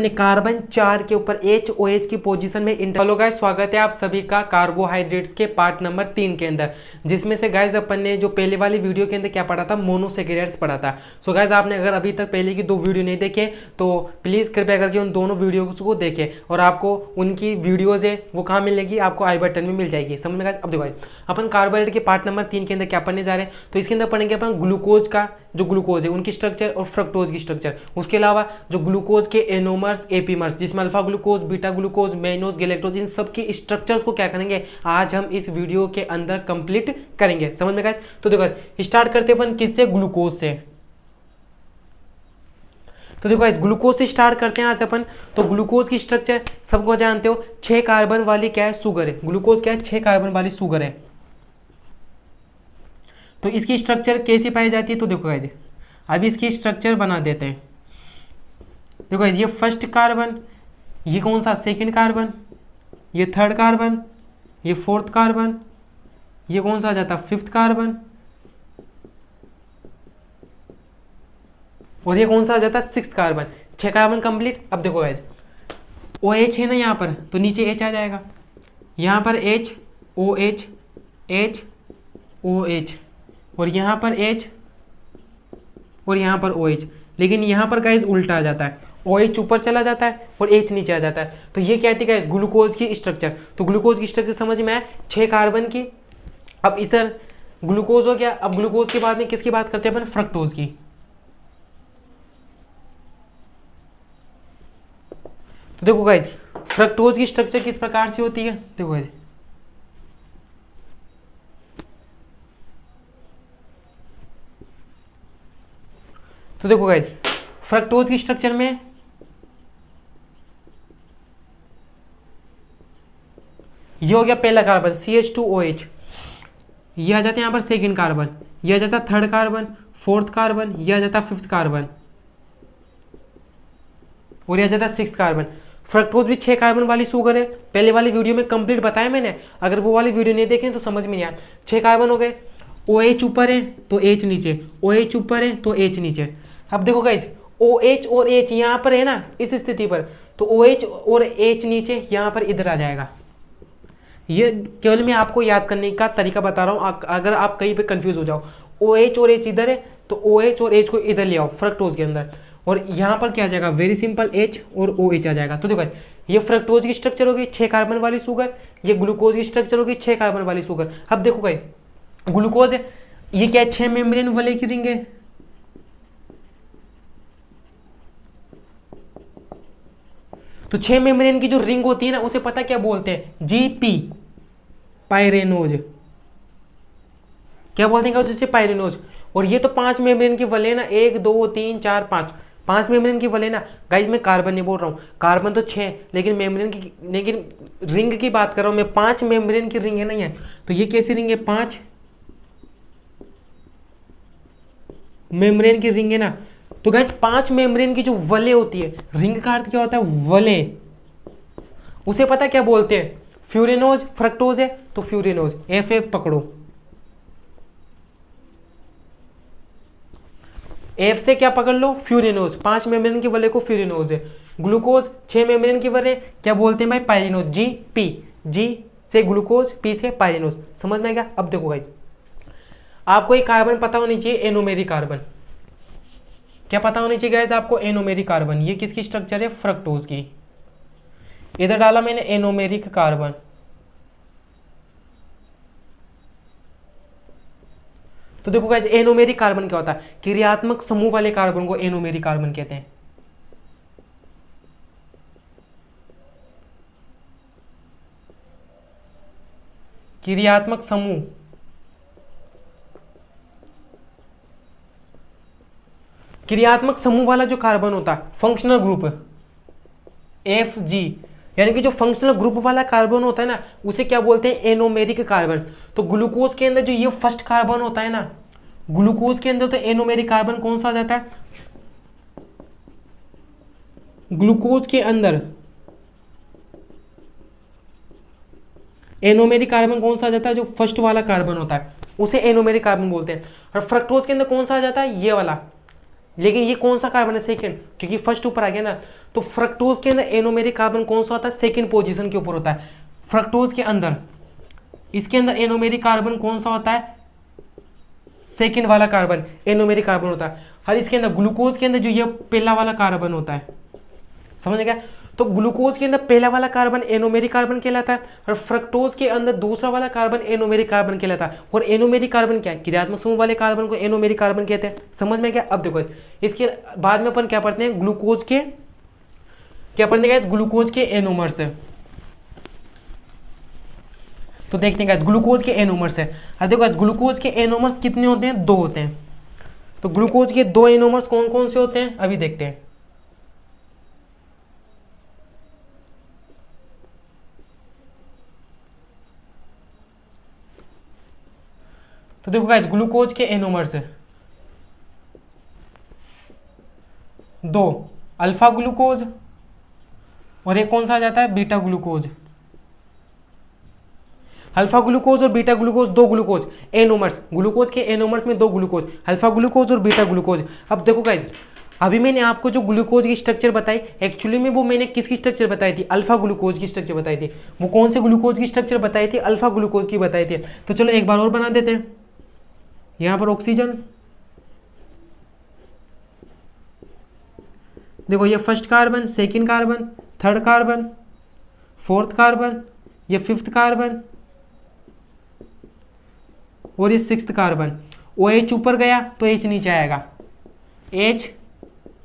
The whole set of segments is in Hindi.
अपने कार्बन 4 के ऊपर HOH की पोजीशन में हेलो गाइस, स्वागत है आप सभी का कार्बोहाइड्रेट्स के पार्ट नंबर 3 के अंदर, जिसमें से गाइस अपन ने जो पहले वाली वीडियो के अंदर क्या पढ़ा था, मोनोसेकेराइड्स पढ़ा था। सो गाइस आपने अगर अभी तक पहले की 2 वीडियो नहीं देखे तो प्लीज़ कृपया करके उन दोनों वीडियोज़ को देखें और आपको उनकी वीडियोज़ है वो कहाँ मिलेगी, आपको आई बटन में मिल जाएगी। समझ में गाइस? अब देखो गाइस, अपन कार्बोहाइड्रेट के पार्ट नंबर 3 के अंदर क्या पढ़ने जा रहे हैं, तो इसके अंदर पढ़ेंगे अपन ग्लूकोज का जो ग्लूकोज है उनकी स्ट्रक्चर और फ्रक्टोज की स्ट्रक्चर। उसके अलावा जो ग्लूकोज के एनोमर्स एपीमर्स जिसमें alpha glucose, beta glucose, mannose, galactose, इन सब की स्ट्रक्चर्स को क्या करेंगे आज हम इस वीडियो के अंदर कंप्लीट करेंगे। समझ में गाइस? तो देखो स्टार्ट करते अपन किससे, ग्लूकोज से। तो देखो गाइस ग्लूकोज से स्टार्ट करते हैं आज अपन। तो ग्लूकोज की स्ट्रक्चर सबको जानते हो, 6 कार्बन वाली क्या है, शुगर है। ग्लूकोज क्या है, 6 कार्बन वाली शुगर है। तो इसकी स्ट्रक्चर कैसी पाई जाती है, तो देखो गाइस अभी इसकी स्ट्रक्चर बना देते हैं। देखो गाइस ये फर्स्ट कार्बन, ये कौन सा, सेकंड कार्बन, ये थर्ड कार्बन, ये फोर्थ कार्बन, ये कौन सा आ जाता, फिफ्थ कार्बन, और ये कौन सा आ जाता, सिक्स्थ कार्बन। 6 carbon complete. अब देखो गाइस OH है ना यहाँ पर, तो नीचे H आ जाएगा, यहाँ पर H OH H OH, और यहाँ पर H और यहाँ पर OH। लेकिन यहाँ पर गाइस उल्टा आ जाता है, OH ऊपर चला जाता है और H नीचे आ जाता है। तो ये क्या थी गाइस, ग्लूकोज की स्ट्रक्चर। तो ग्लूकोज की स्ट्रक्चर समझ में आया, 6 कार्बन की। अब इस तरह ग्लूकोज हो गया। अब ग्लूकोज के बाद में किसकी बात करते हैं अपन, फ्रक्टोज की। तो देखो गाइस फ्रक्टोज की स्ट्रक्चर किस प्रकार से होती है, देखो गाइस तो देखो गाइस फ्रक्टोज की स्ट्रक्चर में ये हो गया पहला कार्बन CH2OH, ये आ जाता है यहाँ पर सेकंड कार्बन, ये आ जाता है थर्ड कार्बन, फोर्थ कार्बन, ये आ जाता है फिफ्थ कार्बन, और ये आ जाता है सिक्स्थ कार्बन। फ्रक्टोज भी 6 कार्बन वाली शुगर है, पहले वाली वीडियो में कंप्लीट बताया मैंने, अगर वो वाली वीडियो नहीं देखें तो समझ में नहीं आया। 6 कार्बन हो गए, OH ऊपर है तो H नीचे, OH ऊपर है तो H नीचे। अब देखो गाइस OH और H यहाँ पर है ना, इस स्थिति पर, तो OH और H नीचे यहाँ पर इधर आ जाएगा। ये केवल मैं आपको याद करने का तरीका बता रहा हूँ, अगर आप कहीं पे कंफ्यूज हो जाओ। OH और H इधर है तो OH और H को इधर ले आओ फ्रक्टोज के अंदर, और यहाँ पर क्या आ जाएगा, वेरी सिंपल H और OH आ जाएगा। तो देखो ये फ्रक्टोज की स्ट्रक्चर होगी 6 कार्बन वाली शुगर, ये ग्लूकोज की स्ट्रक्चर होगी 6 कार्बन वाली शुगर। अब देखो गाइस ग्लूकोज है, ये क्या है, 6 मेम्ब्रेन वाले की रिंग है। तो 6 मेम्ब्रेन की जो रिंग होती है ना, उसे पता क्या बोलते हैं, GP पाइरेनोज। क्या बोलते हैं उसे, पाइरेनोज। और ये तो 5 मेम्ब्रेन की वले ना, 1 2 3 4 5 मेम्ब्रेन की वले ना। गाइज मैं कार्बन नहीं बोल रहा हूँ, कार्बन तो 6, लेकिन मेम्ब्रेन की, लेकिन रिंग की बात कर रहा हूँ मैं, 5 मेम्ब्रेन की रिंग है नहीं है। तो ये कैसी रिंग है, 5 मेम्ब्रेन की रिंग है ना। तो गाइज 5 मेम्ब्रेन की जो वले होती है, रिंग का अर्थ क्या होता है, वले, उसे पता क्या बोलते हैं, फ्यूरेनोज। फ्रक्टोज है तो फ्यूरेनोज, FF पकड़ो, F से क्या पकड़ लो, फ्यूरेनोज। 5 मेम्ब्रेन की वले को फ्यूरेनोज है। ग्लूकोज 6 मेम्ब्रेन की वले क्या बोलते हैं भाई, पाइरेनोज। GP, G से ग्लूकोज, P से पाइरेनोज। समझ में आ गया? अब देखो गाइस आपको एक कार्बन पता होनी चाहिए, एनोमेरिक कार्बन। क्या पता होनी चाहिए गाइस आपको, एनोमेरिक कार्बन। ये किसकी स्ट्रक्चर है, फ्रक्टोज की। इधर डाला मैंने एनोमेरिक कार्बन। तो देखो गाइस एनोमेरिक कार्बन क्या होता है, क्रियात्मक समूह वाले कार्बन को एनोमेरिक कार्बन कहते हैं। क्रियात्मक समूह, क्रियात्मक समूह वाला जो कार्बन होता है, फंक्शनल ग्रुप FG, यानी कि जो फंक्शनल ग्रुप वाला कार्बन होता है ना, उसे क्या बोलते हैं, एनोमेरिक कार्बन। तो ग्लूकोज के अंदर जो ये फर्स्ट कार्बन होता है ना, ग्लूकोज के अंदर तो एनोमेरिक कार्बन कौन सा आ जाता है, ग्लूकोज के अंदर एनोमेरिक कार्बन कौन सा आ जाता है, जो फर्स्ट वाला कार्बन होता है उसे एनोमेरिक कार्बन बोलते हैं। और फ्रक्टोज के अंदर कौन सा आ जाता है, ये वाला लेकिन ये कौन सा कार्बन है, सेकंड, क्योंकि फर्स्ट ऊपर आ गया ना। तो फ्रक्टोज के अंदर एनोमेरिक कार्बन कौन सा होता है, सेकंड पोजीशन के ऊपर होता है। फ्रक्टोज के अंदर, इसके अंदर एनोमेरिक कार्बन कौन सा होता है, सेकंड वाला कार्बन एनोमेरिक कार्बन होता है। और इसके अंदर ग्लूकोज के अंदर जो ये पहला वाला कार्बन होता है, समझ गया। तो ग्लूकोज के अंदर पहला वाला कार्बन एनोमेरिक कार्बन कहलाता है और फ्रक्टोज के अंदर दूसरा वाला कार्बन एनोमेरिक कार्बन कहलाता है। और एनोमेरिक कार्बन क्या है, क्रियात्मक समूह वाले कार्बन को एनोमेरिक कार्बन कहते हैं। समझ में क्या। अब देखो इसके बाद में अपन क्या पढ़ते हैं, ग्लूकोज के क्या पढ़ने का, ग्लूकोज के एनोमर्स है। तो देखते हैं ग्लूकोज के एनोमर्स है। अब देखो ग्लूकोज के एनोमर्स कितने होते हैं, 2 होते हैं। तो ग्लूकोज के 2 एनोमर्स कौन कौन से होते हैं, अभी देखते हैं। तो देखो गाइस ग्लूकोज के एनोमर्स 2, अल्फा ग्लूकोज और एक कौन सा आ जाता है, बीटा ग्लूकोज। अल्फा ग्लूकोज और beta glucose, 2 glucose anomers, glucose के एनोमर्स में 2 ग्लूकोज, अल्फा ग्लूकोज और बीटा ग्लूकोज। अब देखो गाइस अभी मैंने आपको जो ग्लूकोज की स्ट्रक्चर बताई, एक्चुअली में वो मैंने किसकी स्ट्रक्चर बताई थी, अल्फा ग्लूकोज की स्ट्रक्चर बताई थी। वो कौन से ग्लूकोज की स्ट्रक्चर बताई थी, अल्फा ग्लूकोज की बताई थी। तो चलो एक बार और बना देते हैं। यहां पर ऑक्सीजन, देखो ये first carbon, second carbon, third carbon, fourth carbon, ये फिफ्थ कार्बन और ये सिक्स्थ कार्बन। ओ एच ऊपर गया तो एच नीचे आएगा, एच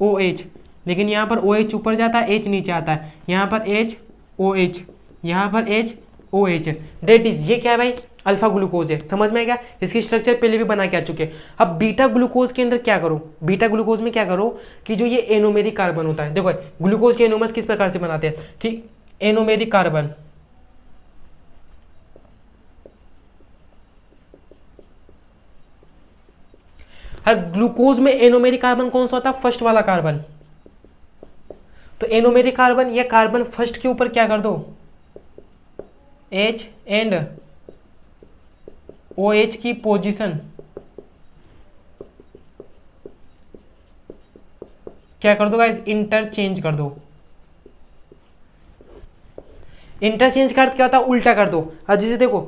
ओ एच, लेकिन यहाँ पर ओ एच ऊपर जाता है, एच नीचे आता है। यहाँ पर एच ओ एच, यहाँ पर H O H, that is ये क्या है भाई, अल्फा ग्लूकोज है। समझ में आएगा, इसकी स्ट्रक्चर पहले भी बना के आ चुके हैं। अब बीटा ग्लूकोज के अंदर क्या करो, बीटा ग्लूकोज में क्या करो कि जो ये एनोमेरिक कार्बन होता है, देखो ग्लूकोज के एनोमर्स किस प्रकार से बनाते हैं कि एनोमेरिक कार्बन, हर ग्लूकोज में एनोमेरिक कार्बन कौन सा होता है, फर्स्ट वाला कार्बन। तो एनोमेरिक कार्बन या कार्बन फर्स्ट के ऊपर क्या कर दो, H एंड OH की पोजीशन क्या कर दो गाइस, इंटरचेंज कर दो। इंटरचेंज कर क्या होता है, उल्टा कर दो। अब जैसे देखो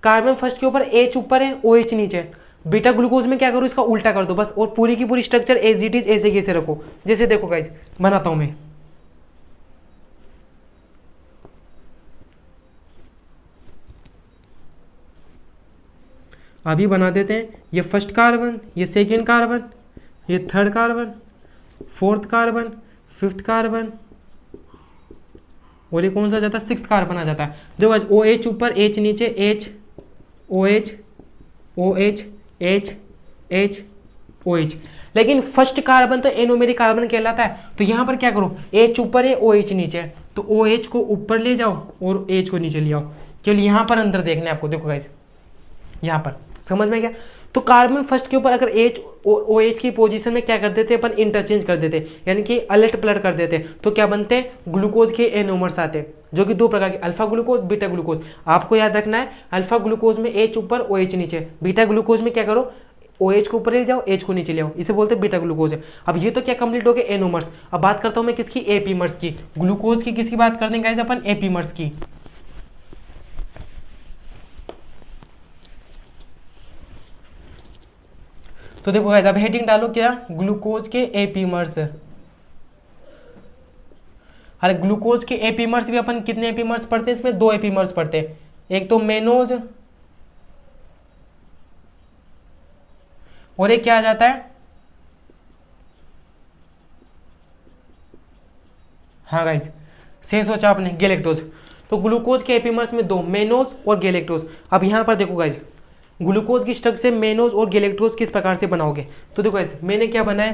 कार्बन फर्स्ट के ऊपर H ऊपर है, OH नीचे है। बीटा ग्लूकोज में क्या करो, इसका उल्टा कर दो बस, और पूरी की पूरी स्ट्रक्चर एज इट इज ऐसे कैसे रखो। जैसे देखो गाइस बनाता हूं मैं, अभी बना देते हैं। ये फर्स्ट कार्बन, ये सेकेंड कार्बन, ये third carbon, fourth carbon, fifth carbon और ये कौन सा जाता है, सिक्स्थ कार्बन आ जाता है। जो ओ एच ऊपर, एच नीचे, H O H O H H H O H. लेकिन फर्स्ट कार्बन तो एनोमेरिक कार्बन कहलाता है। तो यहां पर क्या करो, एच ऊपर है, ओ एच नीचे है, तो ओ एच को ऊपर ले जाओ और एच को नीचे ले आओ। केवल यहां पर अंदर देखना है आपको, देखो गाइस यहां पर समझ में क्या। तो कार्बन फर्स्ट के ऊपर अगर एच ओ एच की पोजीशन में क्या कर देते अपन, इंटरचेंज कर देते, यानी कि अलट पलट कर देते, तो क्या बनते हैं, ग्लूकोज के एनोमर्स आते हैं, जो कि 2 प्रकार के, अल्फा ग्लूकोज, बीटा ग्लूकोज। आपको याद रखना है, अल्फा ग्लूकोज में एच ऊपर, ओ एच नीचे। बीटा ग्लूकोज में क्या करो, ओ एच को ऊपर ले जाओ, एच को नीचे ले आओ, इसे बोलते हैं बीटा ग्लूकोज है। अब ये तो क्या कंप्लीट हो गया, एनोमर्स। अब बात करता हूं मैं किसकी, एपीमर्स की। ग्लूकोज की किसकी बात कर देंगे अपन, एपीमर्स की। तो देखो गाइस अब हेडिंग डालो क्या, ग्लूकोज के एपीमर्स। अरे ग्लूकोज के एपीमर्स भी अपन कितने एपीमर्स पढ़ते हैं, इसमें 2 एपीमर्स पढ़ते हैं। एक तो मेनोज और एक क्या आ जाता है, हाँ गाइस से सोचा आपने, गैलेक्टोज। तो ग्लूकोज के एपीमर्स में 2, मेनोज और गैलेक्टोज। अब यहां पर देखो गाइस ग्लूकोज की स्ट्रक्चर मेनोज और गैलेक्टोज किस प्रकार से बनाओगे। तो देखो गाइस मैंने क्या बनाया,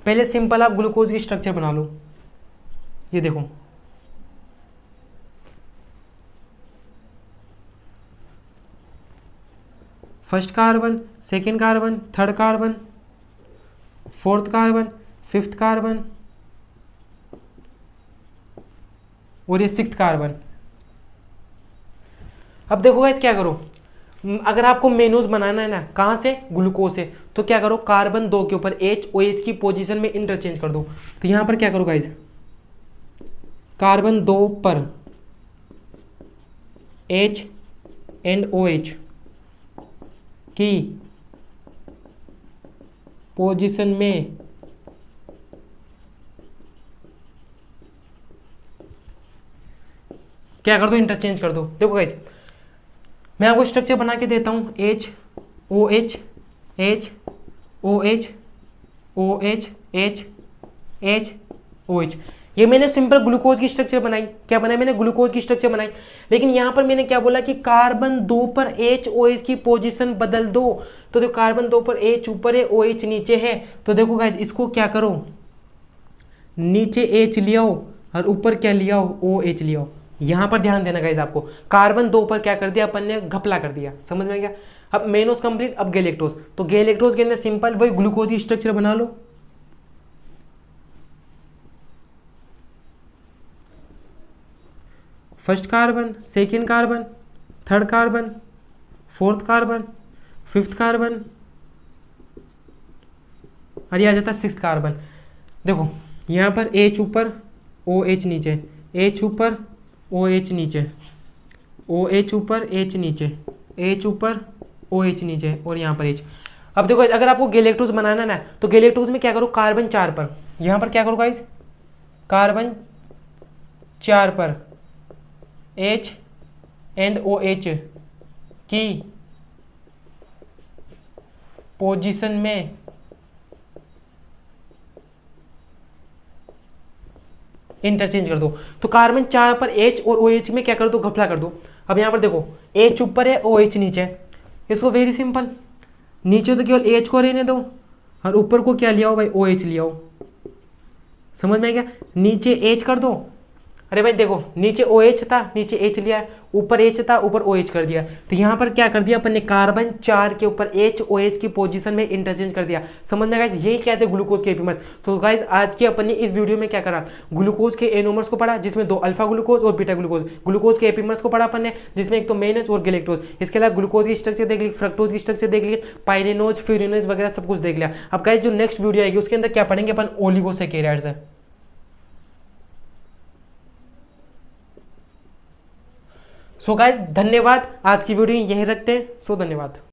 पहले सिंपल आप ग्लूकोज की स्ट्रक्चर बना लो। ये देखो first carbon, second carbon, third carbon, fourth carbon, fifth carbon और ये सिक्स्थ कार्बन। अब देखो गाइस क्या करो, अगर आपको मेनोज बनाना है ना, कहाँ से, ग्लूकोज से, तो क्या करो, कार्बन 2 के ऊपर H OH की पोजीशन में इंटरचेंज कर दो। तो यहाँ पर क्या करो गाइज, कार्बन 2 पर H एंड OH की पोजीशन में क्या कर दो, इंटरचेंज कर दो। देखो गाइस, मैं आपको स्ट्रक्चर बना के देता हूँ, H OH H OH OH H H OH। ये मैंने सिंपल ग्लूकोज की स्ट्रक्चर बनाई। क्या बनाई मैंने, ग्लूकोज की स्ट्रक्चर बनाई। लेकिन यहाँ पर मैंने क्या बोला कि कार्बन 2 पर H OH की पोजीशन बदल दो। तो देखो कार्बन 2 पर H ऊपर है, OH नीचे है। तो देखो गाइस, इसको क्या करो, नीचे H ले आओ और ऊपर क्या ले आओ, OH ले आओ। यहां पर ध्यान देना गाइस, आपको कार्बन 2 पर क्या कर दिया अपन ने, घपला कर दिया। समझ में गया। अब मेनोस कंप्लीट, अब गैलेक्टोज। तो गैलेक्टोज के अंदर सिंपल वही ग्लूकोज की स्ट्रक्चर बना लो। First carbon, second carbon, third carbon, fourth carbon, fifth carbon, और ये आ जाता है सिक्स्थ कार्बन। देखो यहाँ पर H ऊपर OH नीचे, H ऊपर OH नीचे, OH ऊपर H नीचे, H ऊपर OH नीचे, और यहाँ पर H। अब देखो अगर आपको गैलेक्टोज बनाना ना, तो गैलेक्टोज में क्या करो, कार्बन 4 पर, यहाँ पर क्या करो गाइस, कार्बन 4 पर H एंड OH की पोजीशन में इंटरचेंज कर दो। तो कार्बन 4 पर H और OH में क्या कर दो, घपला कर दो। अब यहाँ पर देखो H ऊपर है, OH नीचे है। इसको वेरी सिंपल, नीचे तो केवल H को रहने दो और ऊपर को क्या लिया हो भाई, OH लिया हो। समझ में गया। नीचे H कर दो, अरे भाई देखो नीचे OH था, नीचे H लिया है, ऊपर H था, ऊपर OH कर दिया। तो यहाँ पर क्या कर दिया अपन ने, कार्बन 4 के ऊपर H OH की पोजीशन में इंटरचेंज कर दिया। समझ में गाइस, यही कहते हैं ग्लूकोज के एपीमर्स। तो गाइस आज की अपन ने इस वीडियो में क्या करा, ग्लूकोज के एनोमर्स को पढ़ा, जिसमें 2 अल्फा ग्लूकोज और बीटा ग्लूकोज। ग्लूकोज के एपीमर्स को पढ़ा अपन ने, जिसमें एक तो मेनोज और गैलेक्टोज। इसके अलावा ग्लूकोज की स्ट्रक्चर देख ली, फ्रक्टोज की स्ट्रक्चर देख ली, पाइरेनोज फ्यूरेनोज वगैरह सब कुछ देख लिया। अब गाइस जो नेक्स्ट वीडियो आएगी उसके अंदर क्या पढ़ेंगे अपन, ओलिगोसैकेराइड्स है। सो गाइस धन्यवाद, आज की वीडियो यही रखते हैं। सो धन्यवाद।